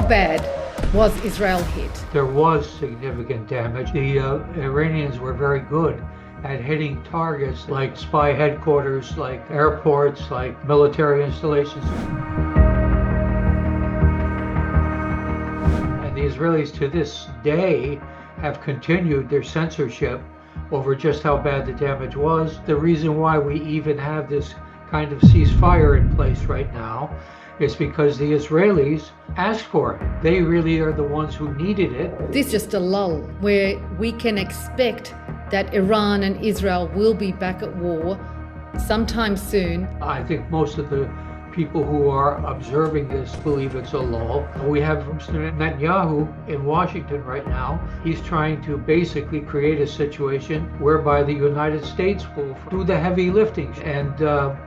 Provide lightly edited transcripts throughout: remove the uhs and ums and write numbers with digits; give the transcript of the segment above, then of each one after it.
bad was Israel hit? There was significant damage. The Iranians were very good at hitting targets like spy headquarters, like airports, like military installations. And the Israelis to this day have continued their censorship over just how bad the damage was. The reason why we even have this kind of ceasefire in place right now is because the Israelis asked for it. They really are the ones who needed it. This is just a lull where we can expect that Iran and Israel will be back at war sometime soon. I think most of the people who are observing this believe it's a lull. We have Mr. Netanyahu in Washington right now. He's trying to basically create a situation whereby the United States will do the heavy lifting and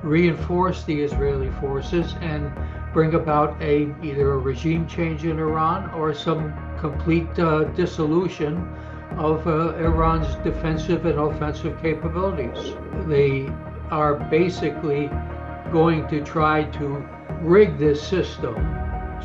reinforce the Israeli forces and bring about either a regime change in Iran or some complete dissolution of Iran's defensive and offensive capabilities. They are basically going to try to rig this system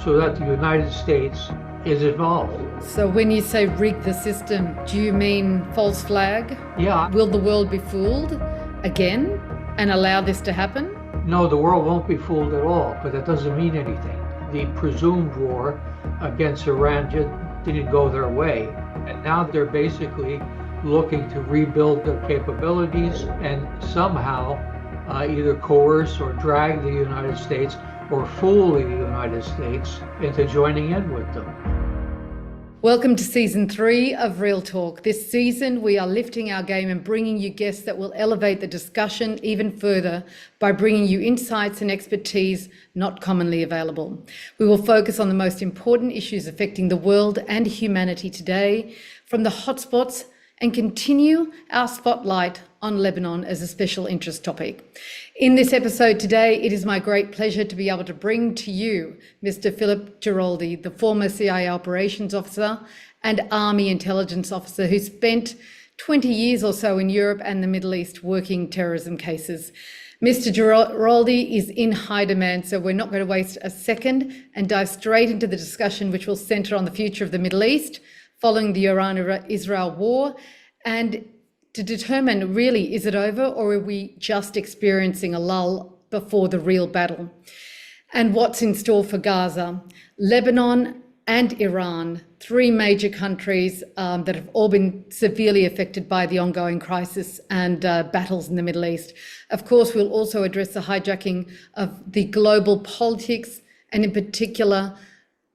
so that the United States is involved. So when you say rig the system, do you mean false flag? Yeah. Will the world be fooled again and allow this to happen? No, the world won't be fooled at all, but that doesn't mean anything. The presumed war against Iran just didn't go their way. And now they're basically looking to rebuild their capabilities and somehow either coerce or drag the United States or fool the United States into joining in with them. Welcome to Season 3 of Real Talk. This season, we are lifting our game and bringing you guests that will elevate the discussion even further by bringing you insights and expertise not commonly available. We will focus on the most important issues affecting the world and humanity today, from the hotspots, and continue our spotlight on Lebanon as a special interest topic. In this episode today, it is my great pleasure to be able to bring to you Mr. Philip Giraldi, the former CIA operations officer and Army intelligence officer who spent 20 years or so in Europe and the Middle East working terrorism cases. Mr. Giraldi is in high demand, so we're not going to waste a second and dive straight into the discussion, which will centre on the future of the Middle East following the Iran-Israel war, and to determine, really, is it over or are we just experiencing a lull before the real battle? And what's in store for Gaza? Lebanon and Iran, three major countries that have all been severely affected by the ongoing crisis and battles in the Middle East. Of course, we'll also address the hijacking of the global politics and in particular,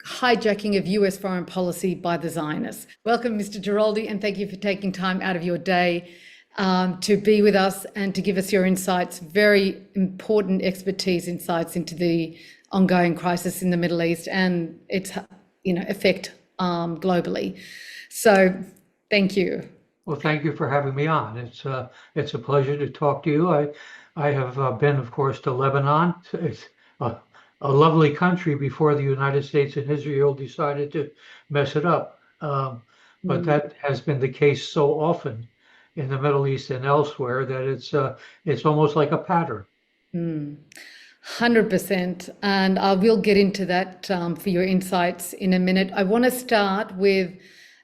hijacking of US foreign policy by the Zionists. Welcome, Mr. Giraldi, and thank you for taking time out of your day to be with us and to give us your insights, very important expertise insights into the ongoing crisis in the Middle East and its effect globally. So thank you. Well, thank you for having me on. It's a pleasure to talk to you. I have been, of course, to Lebanon. It's a lovely country before the United States and Israel decided to mess it up. But that has been the case so often in the Middle East and elsewhere that it's almost like a pattern. 100%. And I will get into that for your insights in a minute. I want to start with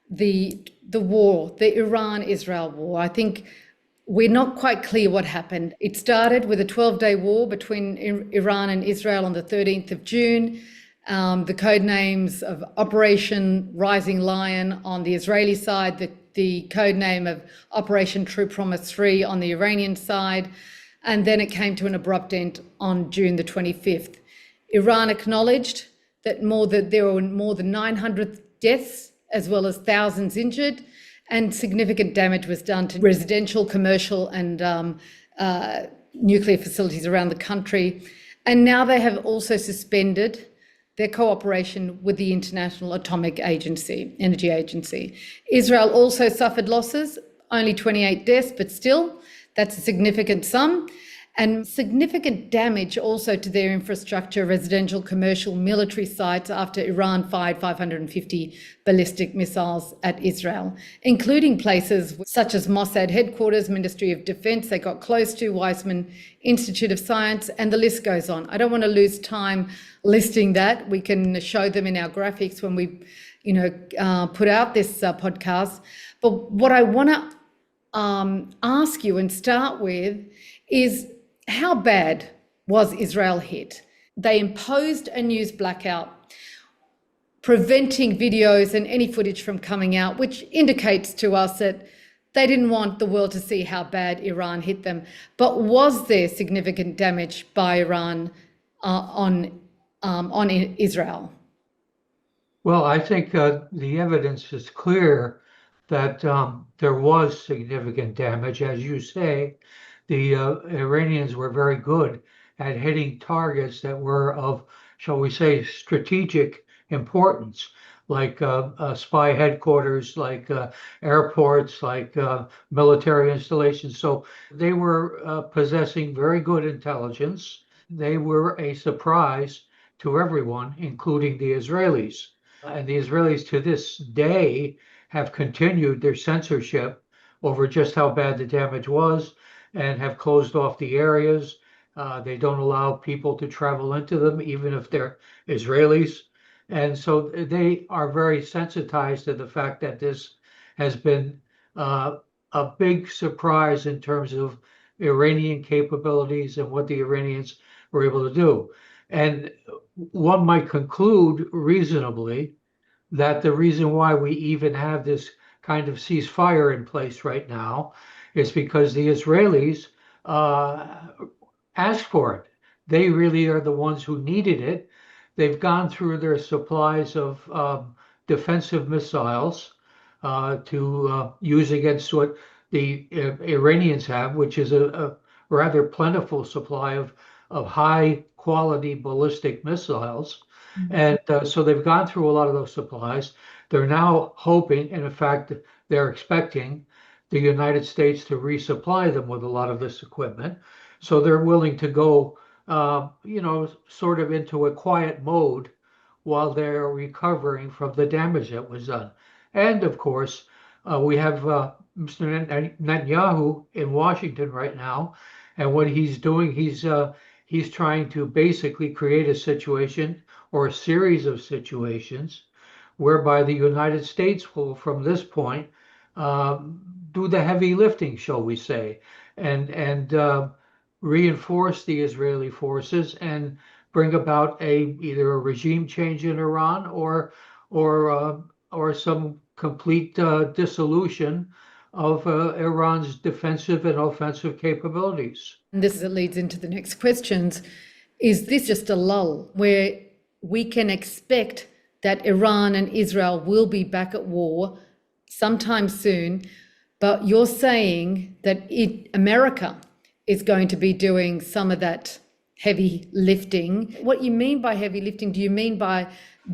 the war, the Iran-Israel war. I think we're not quite clear what happened. It started with a 12-day war between Iran and Israel on the 13th of June. The code names of Operation Rising Lion on the Israeli side, the code name of Operation True Promise 3 on the Iranian side. And then it came to an abrupt end on June the 25th. Iran acknowledged that there were more than 900 deaths as well as thousands injured, and significant damage was done to residential, commercial and nuclear facilities around the country. And now they have also suspended their cooperation with the International Atomic Energy Agency. Israel also suffered losses, only 28 deaths, but still, that's a significant sum. and significant damage also to their infrastructure, residential, commercial, military sites after Iran fired 550 ballistic missiles at Israel, including places such as Mossad headquarters, Ministry of Defense, they got close to, Weizmann Institute of Science, and the list goes on. I don't want to lose time listing that. We can show them in our graphics when we, put out this podcast. But what I want to ask you and start with is, how bad was Israel hit? They imposed a news blackout, preventing videos and any footage from coming out, which indicates to us that they didn't want the world to see how bad Iran hit them. But was there significant damage by Iran on Israel? Well, I think the evidence is clear that there was significant damage. As you say, the Iranians were very good at hitting targets that were of, shall we say, strategic importance, like spy headquarters, like airports, like military installations. So they were possessing very good intelligence. They were a surprise to everyone, including the Israelis. And the Israelis to this day have continued their censorship over just how bad the damage was and have closed off the areas. They don't allow people to travel into them, even if they're Israelis. And so they are very sensitized to the fact that this has been a big surprise in terms of Iranian capabilities and what the Iranians were able to do. And one might conclude reasonably that the reason why we even have this kind of ceasefire in place right now is because the Israelis asked for it. They really are the ones who needed it. They've gone through their supplies of defensive missiles to use against what the Iranians have, which is a rather plentiful supply of high quality ballistic missiles. And so they've gone through a lot of those supplies. They're now hoping, and in fact, they're expecting the United States to resupply them with a lot of this equipment. So they're willing to go, sort of into a quiet mode while they're recovering from the damage that was done. And of course, we have Mr. Netanyahu in Washington right now, and what he's doing, he's trying to basically create a situation or a series of situations whereby the United States will, from this point, do the heavy lifting, shall we say, and reinforce the Israeli forces and bring about either a regime change in Iran or some complete dissolution of Iran's defensive and offensive capabilities. And this leads into the next questions. Is this just a lull where we can expect that Iran and Israel will be back at war sometime soon, but you're saying that America is going to be doing some of that heavy lifting? What you mean by heavy lifting, do you mean by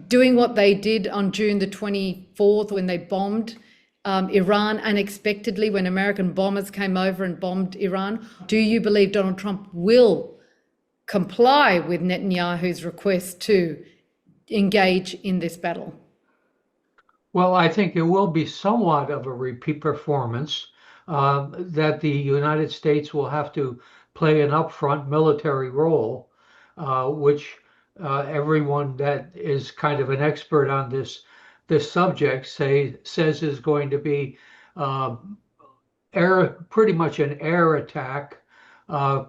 doing what they did on June the 24th when they bombed Iran unexpectedly, when American bombers came over and bombed Iran? Do you believe Donald Trump will comply with Netanyahu's request to engage in this battle? Well, I think it will be somewhat of a repeat performance, that the United States will have to play an upfront military role, which everyone that is kind of an expert on this subject says is going to be pretty much an air attack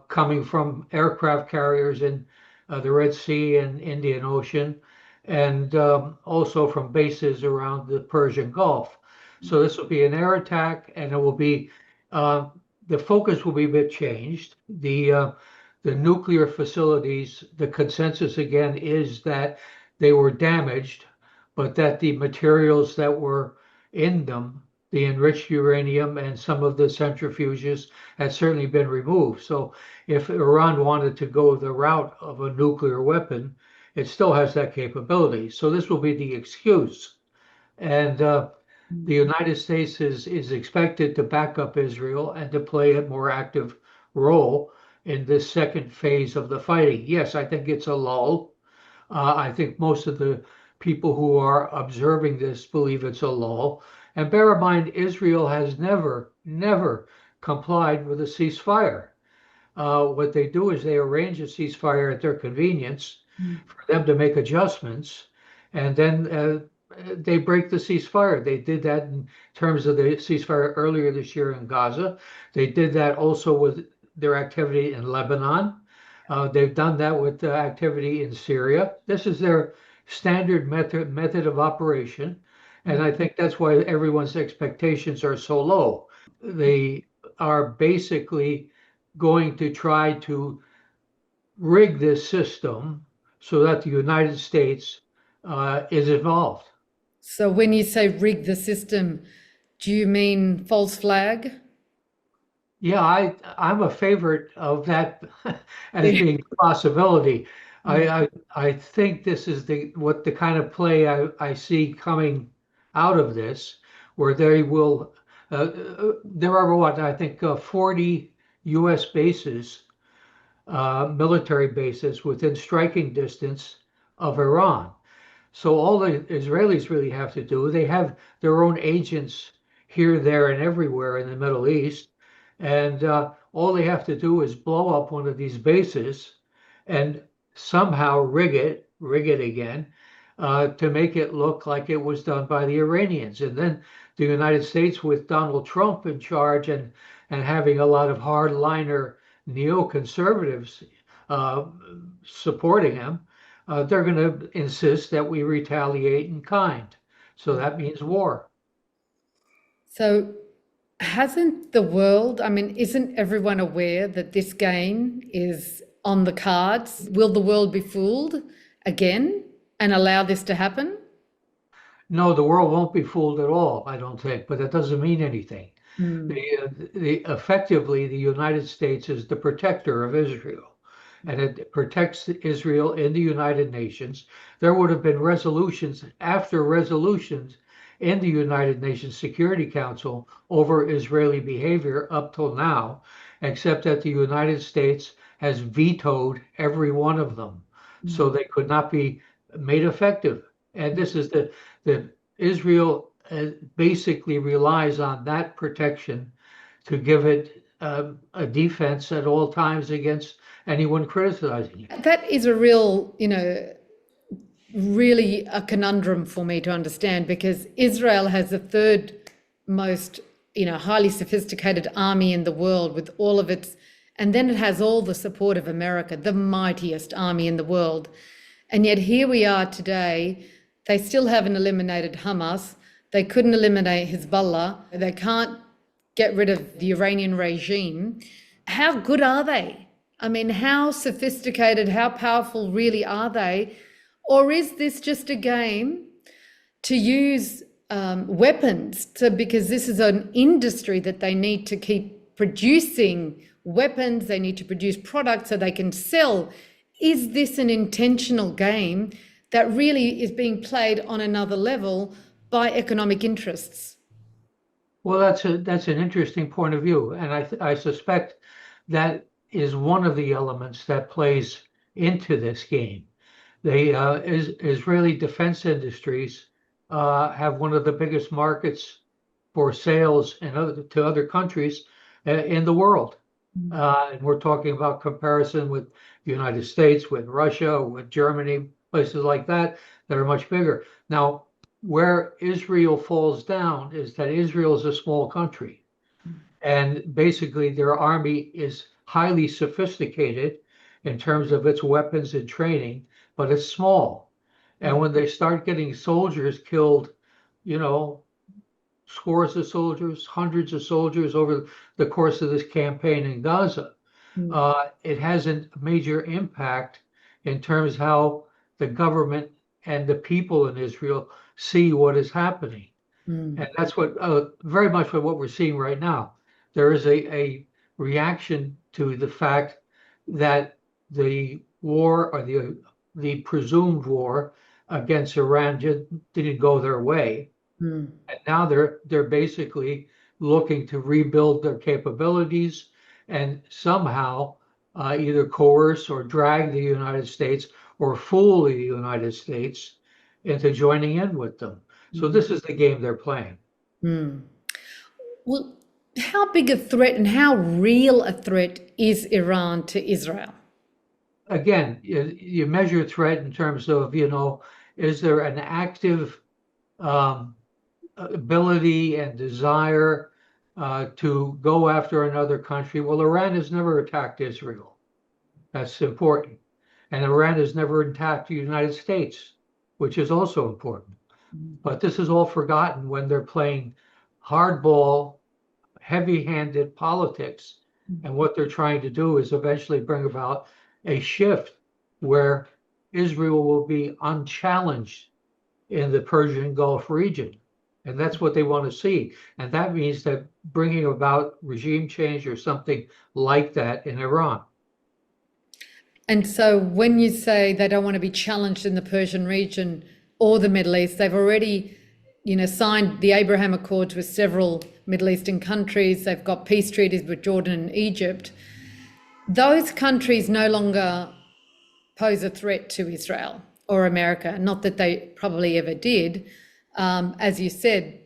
coming from aircraft carriers in the Red Sea and Indian Ocean, and also from bases around the Persian Gulf. So this will be an air attack, and it will be the focus will be a bit changed. The nuclear facilities, the consensus again is that they were damaged, but that the materials that were in them, the enriched uranium and some of the centrifuges, had certainly been removed. So if Iran wanted to go the route of a nuclear weapon, it still has that capability. So this will be the excuse. And the United States is expected to back up Israel and to play a more active role. in this second phase of the fighting. Yes, I think it's a lull. I think most of the people who are observing this believe it's a lull. And bear in mind, Israel has never complied with a ceasefire. What they do is they arrange a ceasefire at their convenience for them to make adjustments, and then they break the ceasefire. They did that in terms of the ceasefire earlier this year in Gaza. They did that also with their activity in Lebanon. They've done that with activity in Syria. This is their standard method of operation, and I think that's why everyone's expectations are so low. They are basically going to try to rig this system so that the United States is involved. So when you say rig the system, do you mean false flag? Yeah, I'm a favorite of that as being a possibility. I think this is the kind of play I see coming out of this, where they will. There are what I think 40 U.S. bases, military bases within striking distance of Iran. So all the Israelis really have to do, they have their own agents here, there, and everywhere in the Middle East. And all they have to do is blow up one of these bases and somehow rig it again, to make it look like it was done by the Iranians. And then the United States, with Donald Trump in charge and having a lot of hardliner neoconservatives supporting him, they're going to insist that we retaliate in kind. So that means war. So hasn't the world, I mean, isn't everyone aware that this game is on the cards? Will the world be fooled again and allow this to happen? No, the world won't be fooled at all, I don't think, but that doesn't mean anything. Effectively, the United States is the protector of Israel, and it protects Israel in the United Nations. There would have been resolutions after resolutions in the United Nations Security Council over Israeli behavior up till now, except that the United States has vetoed every one of them. So they could not be made effective. And this is the Israel basically relies on that protection to give it a defense at all times against anyone criticizing it. That is a real, really a conundrum for me to understand, because Israel has the third most, highly sophisticated army in the world with all of its, and then it has all the support of America, the mightiest army in the world. And yet here we are today, they still haven't eliminated Hamas. They couldn't eliminate Hezbollah. They can't get rid of the Iranian regime. How good are they? I mean, how sophisticated, how powerful really are they? Or is this just a game to use weapons because this is an industry that they need to keep producing weapons, they need to produce products so they can sell? Is this an intentional game that really is being played on another level by economic interests? Well, that's an interesting point of view, and I suspect that is one of the elements that plays into this game. The Israeli defense industries have one of the biggest markets for sales to other countries in the world. And we're talking about comparison with the United States, with Russia, with Germany, places like that are much bigger. Now, where Israel falls down is that Israel is a small country. And basically their army is highly sophisticated in terms of its weapons and training, but it's small. And when they start getting soldiers killed, scores of soldiers, hundreds of soldiers over the course of this campaign in Gaza, it has a major impact in terms of how the government and the people in Israel see what is happening. And that's what very much what we're seeing right now. There is a reaction to the fact that the war, or the presumed war against Iran, didn't go their way. And now they're basically looking to rebuild their capabilities and somehow either coerce or drag the United States or fool the United States into joining in with them. So this is the game they're playing. Well, how big a threat and how real a threat is Iran to Israel? Again, you measure threat in terms of, is there an active ability and desire to go after another country? Well, Iran has never attacked Israel. That's important. And Iran has never attacked the United States, which is also important. But this is all forgotten when they're playing hardball, heavy-handed politics. And what they're trying to do is eventually bring about a shift where Israel will be unchallenged in the Persian Gulf region. And that's what they want to see. And that means that bringing about regime change or something like that in Iran. And so when you say they don't want to be challenged in the Persian region or the Middle East, they've already, signed the Abraham Accords with several Middle Eastern countries. They've got peace treaties with Jordan and Egypt. Those countries no longer pose a threat to Israel or America, not that they probably ever did. As you said,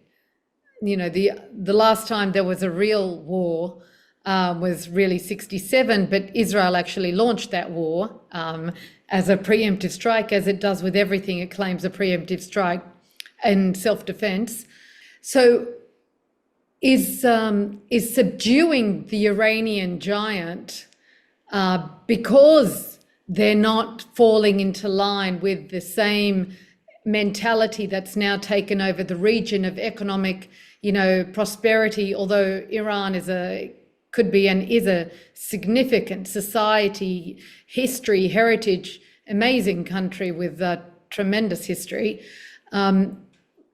the last time there was a real war was really 67, but Israel actually launched that war as a preemptive strike, as it does with everything. It claims a preemptive strike and self-defense. So is subduing the Iranian giant because they're not falling into line with the same mentality that's now taken over the region of economic, prosperity, although Iran could be and is a significant society, history, heritage, amazing country with tremendous history.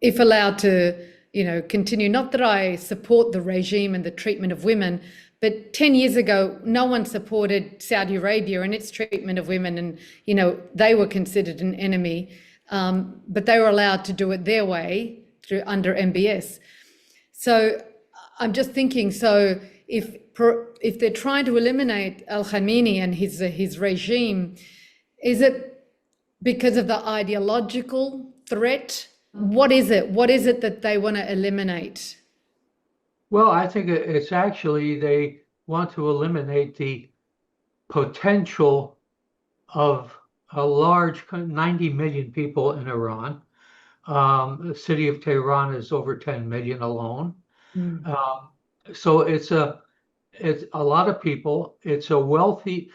If allowed to, continue, not that I support the regime and the treatment of women, but 10 years ago, no one supported Saudi Arabia and its treatment of women. And, they were considered an enemy, but they were allowed to do it their way under MBS. So I'm just thinking, so if they're trying to eliminate Al-Khamenei and his regime, is it because of the ideological threat? What is it? What is it that they want to eliminate? Well, I think it's actually they want to eliminate the potential of a large 90 million people in Iran. The city of Tehran is over 10 million alone. So it's a lot of people. It's a wealthy,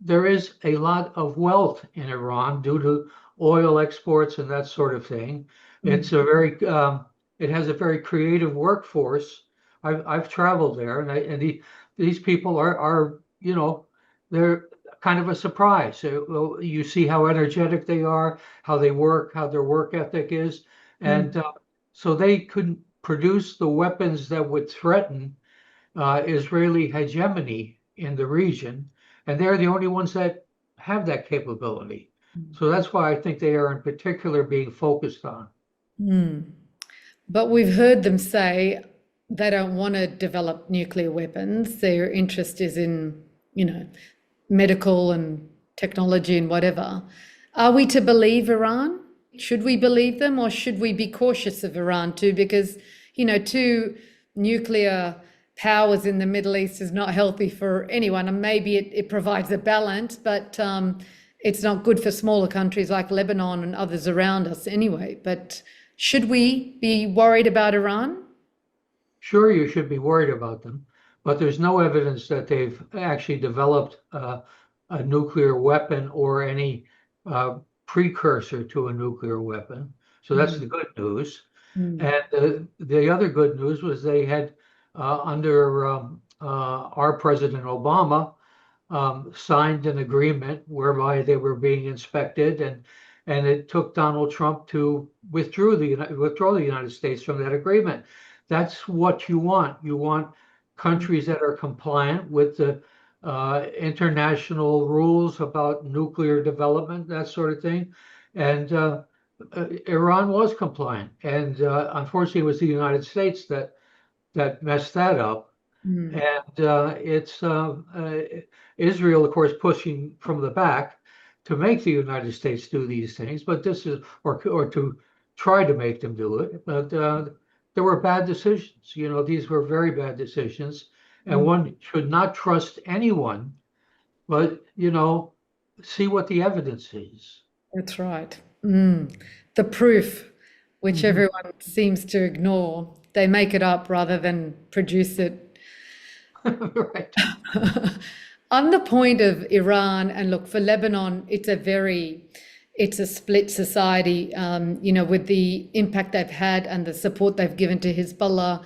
there is a lot of wealth in Iran due to oil exports and that sort of thing. It's a very, it has a very creative workforce. I've traveled there, and these people are they're kind of a surprise. You see how energetic they are, how they work, how their work ethic is, and so they could produce the weapons that would threaten Israeli hegemony in the region, and they're the only ones that have that capability. So that's why I think they are in particular being focused on. But we've heard them say they don't want to develop nuclear weapons. Their interest is in, medical and technology and whatever. Are we to believe Iran? Should we believe them, or should we be cautious of Iran too? Because, two nuclear powers in the Middle East is not healthy for anyone. And maybe it provides a balance, but it's not good for smaller countries like Lebanon and others around us anyway. But should we be worried about Iran? Sure, you should be worried about them, but there's no evidence that they've actually developed a nuclear weapon or any precursor to a nuclear weapon. So that's the good news. And the other good news was they had, under our President Obama, signed an agreement whereby they were being inspected, and it took Donald Trump to withdraw the United States from that agreement. That's what you want. You want countries that are compliant with the international rules about nuclear development, that sort of thing. And Iran was compliant, and unfortunately, it was the United States that messed that up. And it's Israel, of course, pushing from the back to make the United States do these things, but this is, or to try to make them do it. But there were bad decisions. These were very bad decisions, and one should not trust anyone, but see what the evidence is. That's right. The proof, which everyone seems to ignore, they make it up rather than produce it. Right. On the point of Iran, and look, for Lebanon, it's a split society, with the impact they've had and the support they've given to Hezbollah.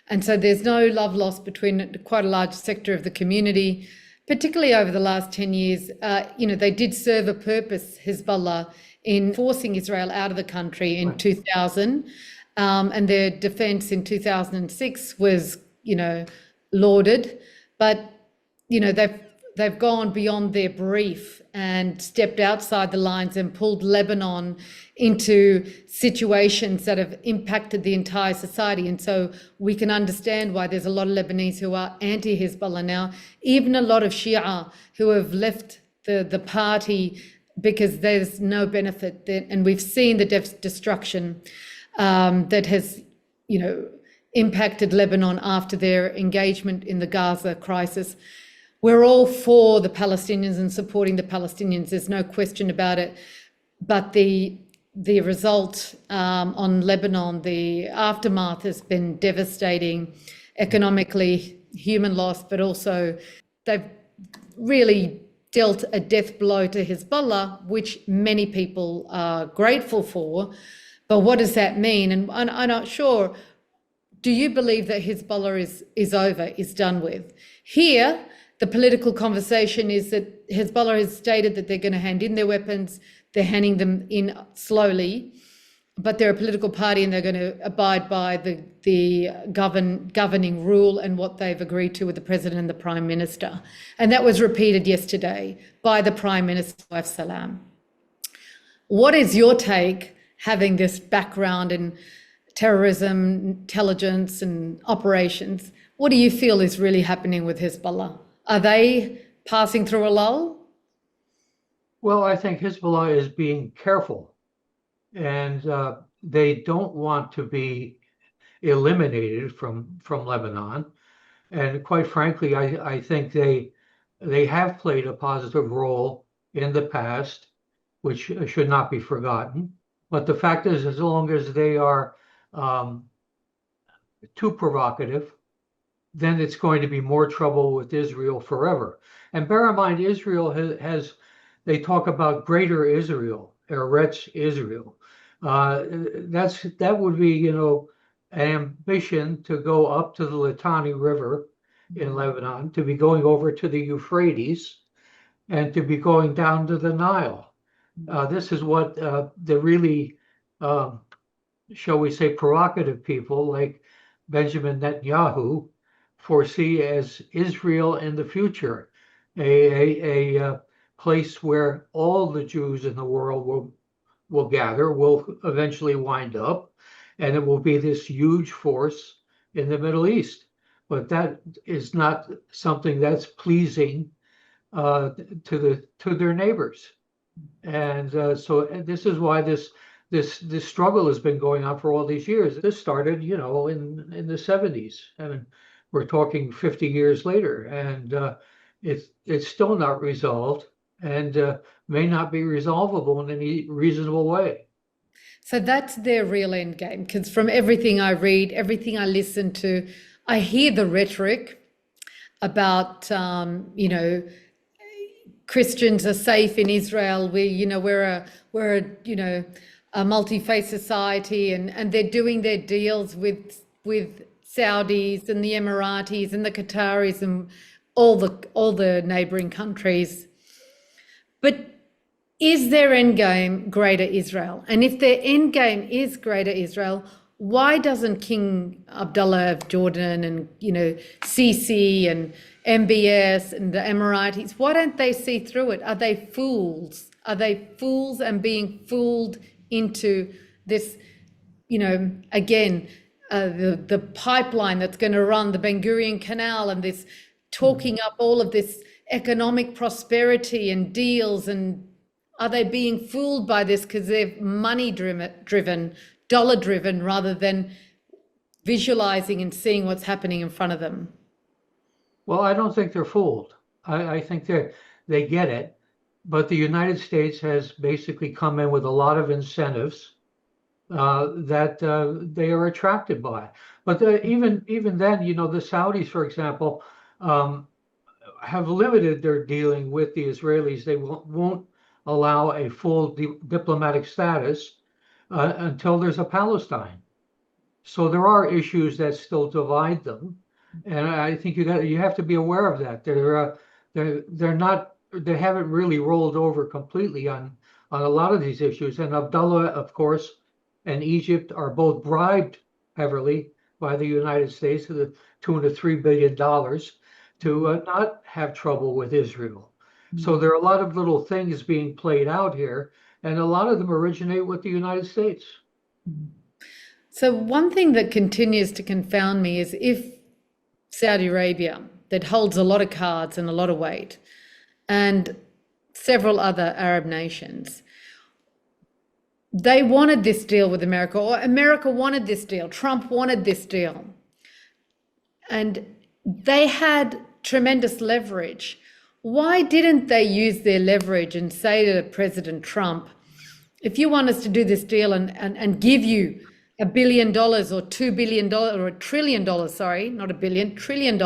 And so there's no love lost between quite a large sector of the community, particularly over the last 10 years. They did serve a purpose, Hezbollah, in forcing Israel out of the country in 2000. And their defense in 2006 was, lauded. But, they've gone beyond their brief and stepped outside the lines and pulled Lebanon into situations that have impacted the entire society. And so we can understand why there's a lot of Lebanese who are anti-Hezbollah now, even a lot of Shia who have left the party because there's no benefit. And we've seen the destruction that has, impacted Lebanon after their engagement in the Gaza crisis. We're all for the Palestinians and supporting the Palestinians. There's no question about it. But the result on Lebanon, the aftermath has been devastating economically, human loss, but also they've really dealt a death blow to Hezbollah, which many people are grateful for. But what does that mean? And I'm not sure. Do you believe that Hezbollah is over, is done with? Here, the political conversation is that Hezbollah has stated that they're going to hand in their weapons. They're handing them in slowly, but they're a political party and they're going to abide by the governing rule and what they've agreed to with the president and the prime minister. And that was repeated yesterday by the prime minister of Salam. What is your take, having this background in terrorism, intelligence and operations? What do you feel is really happening with Hezbollah? Are they passing through a lull? Well, I think Hezbollah is being careful, and they don't want to be eliminated from Lebanon. And quite frankly, I think they have played a positive role in the past, which should not be forgotten. But the fact is, as long as they are too provocative, then it's going to be more trouble with Israel forever. And bear in mind, Israel has they talk about greater Israel, Eretz Israel. That would be, an ambition to go up to the Litani River in Lebanon, to be going over to the Euphrates, and to be going down to the Nile. This is what the really, shall we say, provocative people like Benjamin Netanyahu foresee as Israel in the future, a place where all the Jews in the world will gather, will eventually wind up, and it will be this huge force in the Middle East. But that is not something that's pleasing to their neighbors. And so this is why this struggle has been going on for all these years. This started, in the 70s. I mean, we're talking 50 years later, and it's still not resolved, and may not be resolvable in any reasonable way. So that's their real end game, because from everything I read, everything I listen to, I hear the rhetoric about, Christians are safe in Israel. We're a multi-faith society, and they're doing their deals with Saudis and the Emiratis and the Qataris and all the neighboring countries. But is their end game greater Israel? And if their end game is greater Israel, why doesn't King Abdullah of Jordan and Sisi and MBS and the Emiratis, why don't they see through it? Are they fools? Are they fools and being fooled into this, again, the pipeline that's going to run the Ben Gurion Canal, and this talking up all of this economic prosperity and deals, and are they being fooled by this because they're money driven, dollar driven, rather than visualizing and seeing what's happening in front of them? Well, I don't think they're fooled. I think they get it, but the United States has basically come in with a lot of incentives that they are attracted by. But even then, you know, the Saudis, for example, have limited their dealing with the Israelis. They won't allow a full diplomatic status until there's a Palestine. So there are issues that still divide them, and I think you have to be aware of that. They haven't really rolled over completely on a lot of these issues. And Abdullah, of course, and Egypt are both bribed heavily by the United States to the tune of $3 billion to not have trouble with Israel. So there are a lot of little things being played out here, and a lot of them originate with the United States. So one thing that continues to confound me is if Saudi Arabia, that holds a lot of cards and a lot of weight, and several other Arab nations, they wanted this deal with America, or America wanted this deal, Trump wanted this deal, and they had tremendous leverage. Why didn't they use their leverage and say to President Trump, if you want us to do this deal and give you $1 billion or $2 billion or $1 trillion, sorry, not a billion, $1 trillion,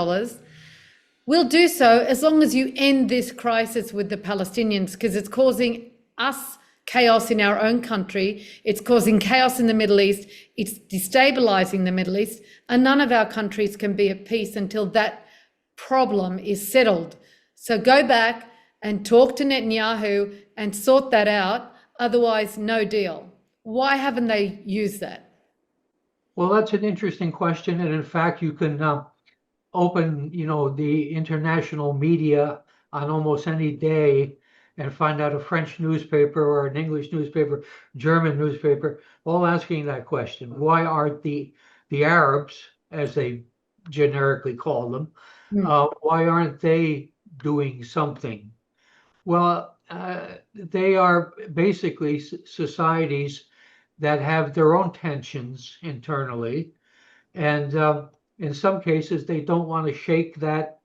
we'll do so as long as you end this crisis with the Palestinians, because it's causing us chaos in our own country, it's causing chaos in the Middle East, it's destabilizing the Middle East, and none of our countries can be at peace until that problem is settled. So go back and talk to Netanyahu and sort that out, otherwise no deal. Why haven't they used that? Well, that's an interesting question, and in fact, you can open, you know, the international media on almost any day and find out a French newspaper or an English newspaper, German newspaper, all asking that question. Why aren't the Arabs, as they generically call them, why aren't they doing something? Well, they are basically societies that have their own tensions internally, and in some cases they don't want to shake that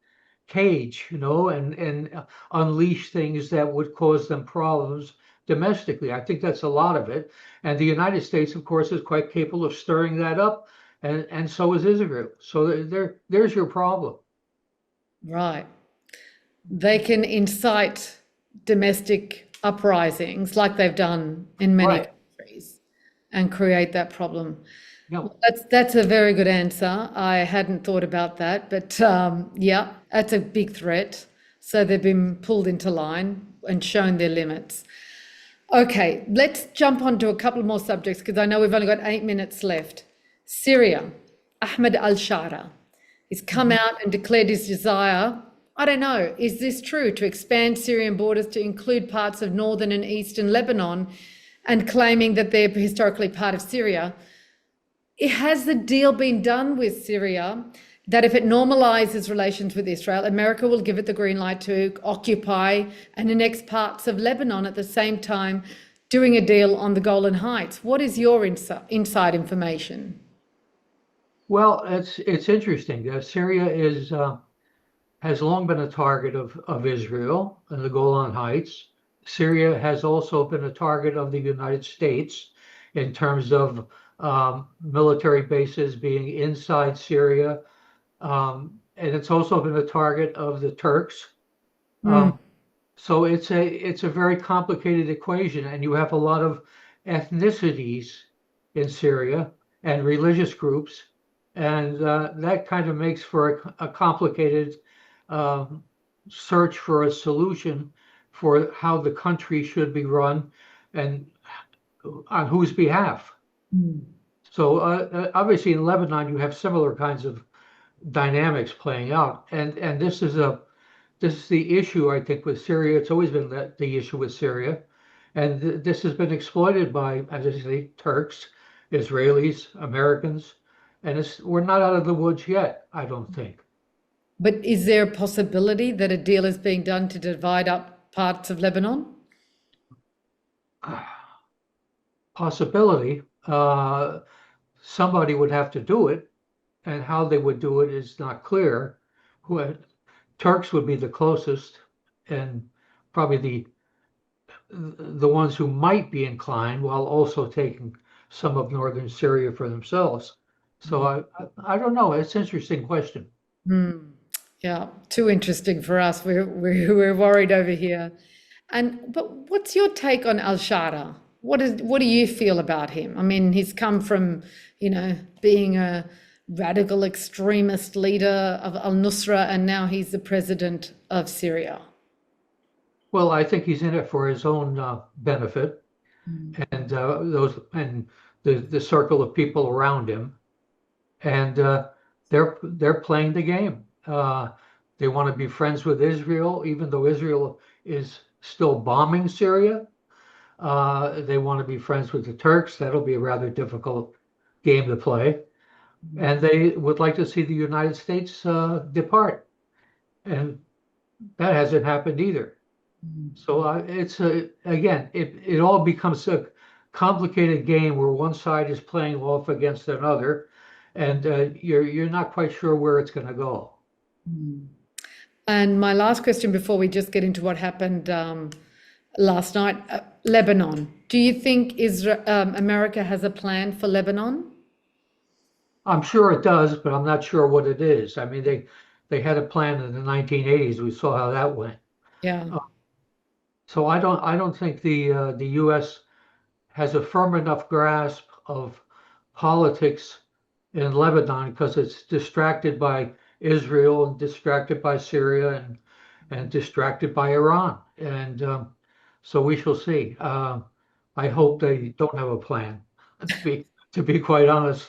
cage, you know, and unleash things that would cause them problems domestically. I think that's a lot of it, and the United States, of course, is quite capable of stirring that up, and so is Israel. So there's your problem. Right. They can incite domestic uprisings like they've done in many countries and create that problem. Yeah. That's a very good answer. I hadn't thought about that, but yeah, that's a big threat. So they've been pulled into line and shown their limits. Okay, let's jump on to a couple more subjects because I know we've only got 8 minutes left. Syria, Ahmed al-Shara, he's come out and declared his desire. I don't know, is this true, to expand Syrian borders to include parts of northern and eastern Lebanon, and claiming that they're historically part of Syria? Has the deal been done with Syria that if it normalizes relations with Israel, America will give it the green light to occupy and annex parts of Lebanon at the same time doing a deal on the Golan Heights? What is your inside information? Well, it's interesting. Syria has long been a target of Israel and the Golan Heights. Syria has also been a target of the United States in terms of military bases being inside Syria, and it's also been a target of the Turks. So it's a very complicated equation, and you have a lot of ethnicities in Syria and religious groups, and that kind of makes for a complicated search for a solution for how the country should be run and on whose behalf. So obviously in Lebanon you have similar kinds of dynamics playing out, and this is the issue, I think, with Syria. It's always been the issue with Syria, and this has been exploited by, as I say, Turks, Israelis, Americans, And we're not out of the woods yet, I don't think. But is there a possibility that a deal is being done to divide up parts of Lebanon? Possibility. Somebody would have to do it, and how they would do it is not clear. Turks would be the closest, and probably the ones who might be inclined, while also taking some of northern Syria for themselves. So I don't know. It's an interesting question. Yeah, too interesting for us. We're worried over here. But what's your take on al-Shara? What do you feel about him? I mean, he's come from, being a radical extremist leader of al-Nusra, and now he's the president of Syria. Well, I think he's in it for his own benefit, and the circle of people around him, and they're playing the game. They want to be friends with Israel, even though Israel is still bombing Syria. They want to be friends with the Turks. That'll be a rather difficult game to play. And they would like to see the United States depart. And that hasn't happened either. So again, it all becomes a complicated game where one side is playing off against another, and you're not quite sure where it's going to go. And my last question before we just get into what happened last night, Lebanon. Do you think America has a plan for Lebanon? I'm sure it does, but I'm not sure what it is. I mean, they had a plan in the 1980s. We saw how that went. Yeah. So I don't think the U.S. has a firm enough grasp of politics in Lebanon, because it's distracted by Israel and distracted by Syria and distracted by Iran. And so we shall see. I hope they don't have a plan, to be quite honest.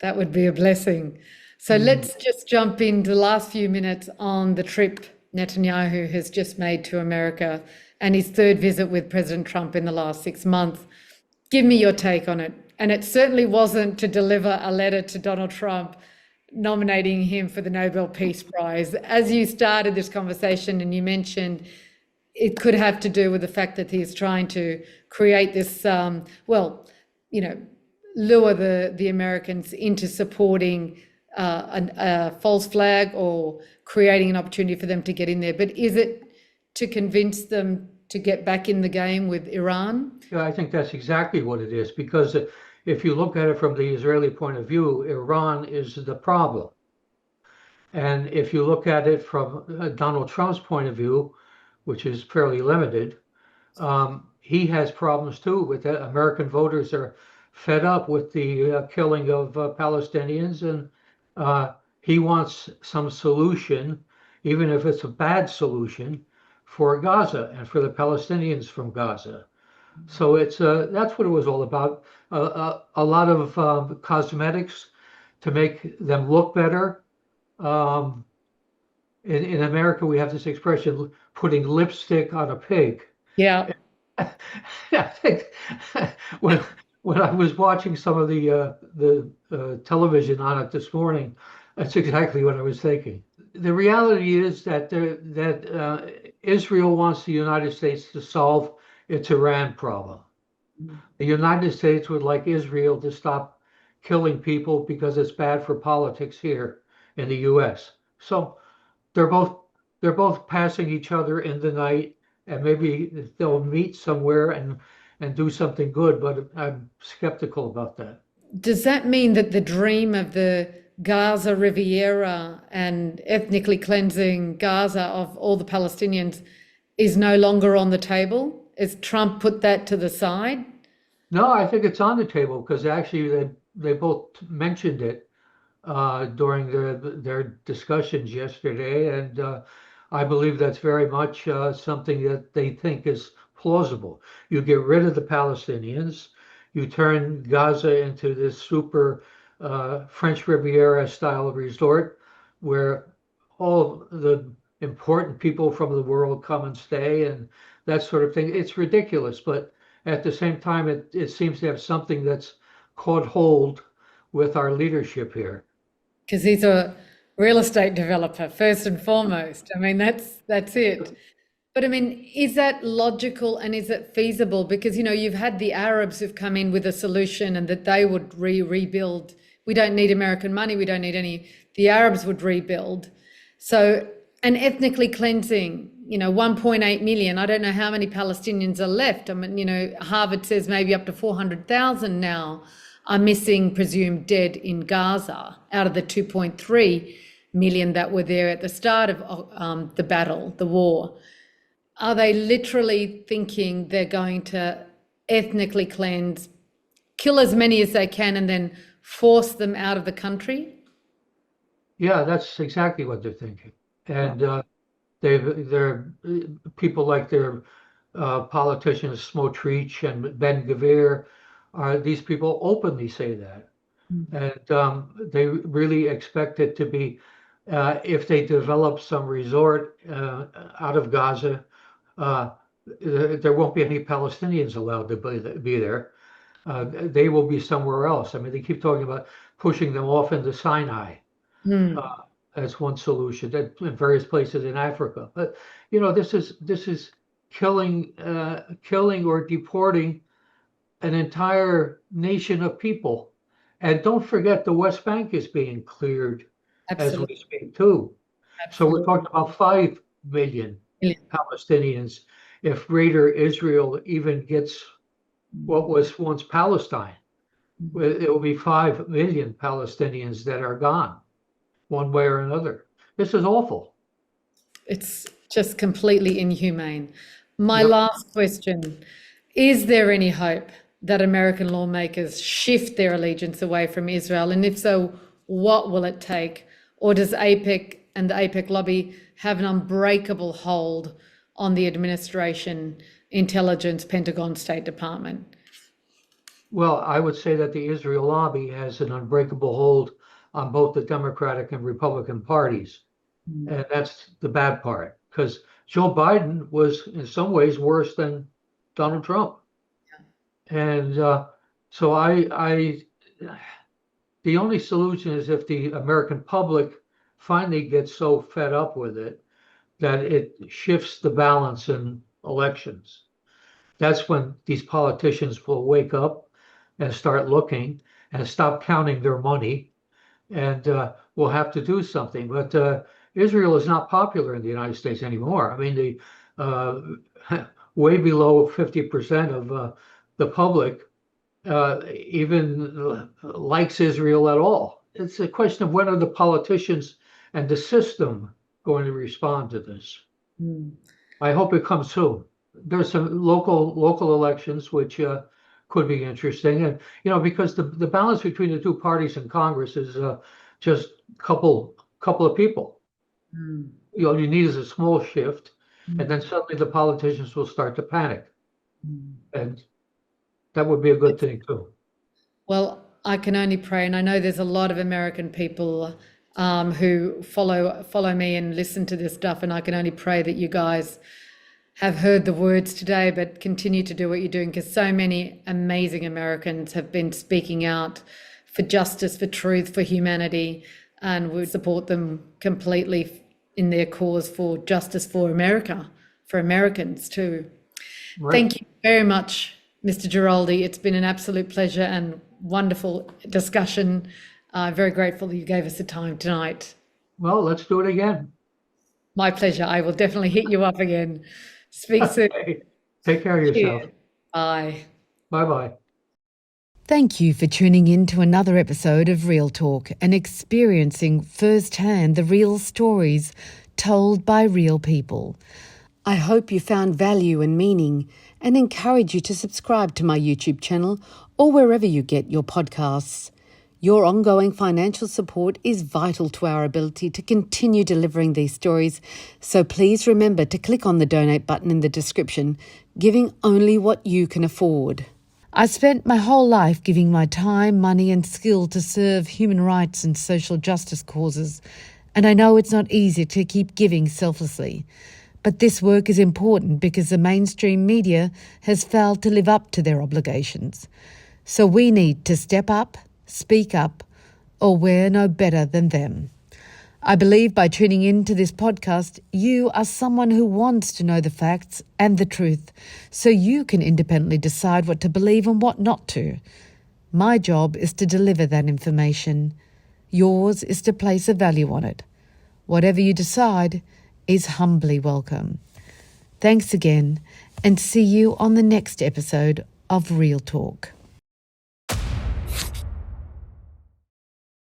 That would be a blessing. So let's just jump into the last few minutes on the trip Netanyahu has just made to America and his third visit with President Trump in the last 6 months. Give me your take on it. And it certainly wasn't to deliver a letter to Donald Trump nominating him for the Nobel Peace Prize. As you started this conversation and you mentioned it could have to do with the fact that he's trying to create this, lure the Americans into supporting a false flag or creating an opportunity for them to get in there. But is it to convince them to get back in the game with Iran? Yeah, I think that's exactly what it is, because if you look at it from the Israeli point of view, Iran is the problem. And if you look at it from Donald Trump's point of view, which is fairly limited, he has problems too with that. American voters are fed up with the killing of Palestinians, and he wants some solution, even if it's a bad solution, for Gaza and for the Palestinians from Gaza. So that's what it was all about. A lot of cosmetics to make them look better. In America, we have this expression, putting lipstick on a pig. Yeah. I think when I was watching some of the television on it this morning, that's exactly what I was thinking. The reality is that Israel wants the United States to solve its Iran problem. The United States would like Israel to stop killing people because it's bad for politics here in the U.S. So they're both passing each other in the night, and maybe they'll meet somewhere and do something good, but I'm skeptical about that. Does that mean that the dream of the Gaza Riviera and ethnically cleansing Gaza of all the Palestinians is no longer on the table? Has Trump put that to the side? No, I think it's on the table, because actually they both mentioned it during their discussions yesterday, and I believe that's very much something that they think is plausible. You get rid of the Palestinians, you turn Gaza into this super French Riviera style resort where all the important people from the world come and stay and that sort of thing. It's ridiculous, but at the same time, it seems to have something that's caught hold with our leadership here. Because he's a real estate developer, first and foremost. I mean, that's it. But I mean, is that logical and is it feasible? Because, you've had the Arabs who've come in with a solution and that they would rebuild. We don't need American money. We don't need any. The Arabs would rebuild. So, and ethnically cleansing, 1.8 million. I don't know how many Palestinians are left. I mean, Harvard says maybe up to 400,000 now are missing, presumed dead in Gaza out of the 2.3 million that were there at the start of the battle, the war. Are they literally thinking they're going to ethnically cleanse, kill as many as they can, and then force them out of the country? Yeah, that's exactly what they're thinking. And they're people like their politicians, Smotrich and Ben Gvir, these people openly say that. And they really expect it to be, if they develop some resort out of Gaza, there won't be any Palestinians allowed to be there. They will be somewhere else. I mean, they keep talking about pushing them off into Sinai as one solution in various places in Africa. But this is killing or deporting an entire nation of people. And don't forget, the West Bank is being cleared as we speak too. So we're talking about 5 million Palestinians. If Greater Israel even gets what was once Palestine, it will be 5 million Palestinians that are gone, one way or another. This is awful. It's just completely inhumane. My last question, is there any hope that American lawmakers shift their allegiance away from Israel? And if so, what will it take? Or does AIPAC and the AIPAC lobby have an unbreakable hold on the administration, intelligence, Pentagon, State Department? Well, I would say that the Israel lobby has an unbreakable hold on both the Democratic and Republican parties. And that's the bad part, because Joe Biden was in some ways worse than Donald Trump. And so the only solution is if the American public finally gets so fed up with it that it shifts the balance in elections. That's when these politicians will wake up and start looking and stop counting their money, and we'll have to do something. But Israel is not popular in the United States anymore. I mean, way below 50% of the public even likes Israel at all. It's a question of when are the politicians and the system going to respond to this. I hope it comes soon. There's some local elections which could be interesting, and because the balance between the two parties in Congress is just a couple of people. All you need is a small shift, and then suddenly the politicians will start to panic, and that would be a good thing too. Well, I can only pray, and I know there's a lot of American people who follow me and listen to this stuff, and I can only pray that you guys have heard the words today, but continue to do what you're doing, because so many amazing Americans have been speaking out for justice, for truth, for humanity, and we support them completely in their cause for justice for America, for Americans too. Right. Thank you very much, Mr. Giraldi. It's been an absolute pleasure and wonderful discussion. Very grateful that you gave us the time tonight. Well, let's do it again. My pleasure. I will definitely hit you up again. Speak soon. Take care of yourself. Bye. Bye-bye. Thank you for tuning in to another episode of Real Talk and experiencing firsthand the real stories told by real people. I hope you found value and meaning, and encourage you to subscribe to my YouTube channel or wherever you get your podcasts. Your ongoing financial support is vital to our ability to continue delivering these stories, so please remember to click on the donate button in the description, giving only what you can afford. I spent my whole life giving my time, money and skill to serve human rights and social justice causes, and I know it's not easy to keep giving selflessly. But this work is important because the mainstream media has failed to live up to their obligations. So we need to step up, speak up, or we're no better than them. I believe by tuning in to this podcast, you are someone who wants to know the facts and the truth so you can independently decide what to believe and what not to. My job is to deliver that information. Yours is to place a value on it. Whatever you decide is humbly welcome. Thanks again, and see you on the next episode of Real Talk.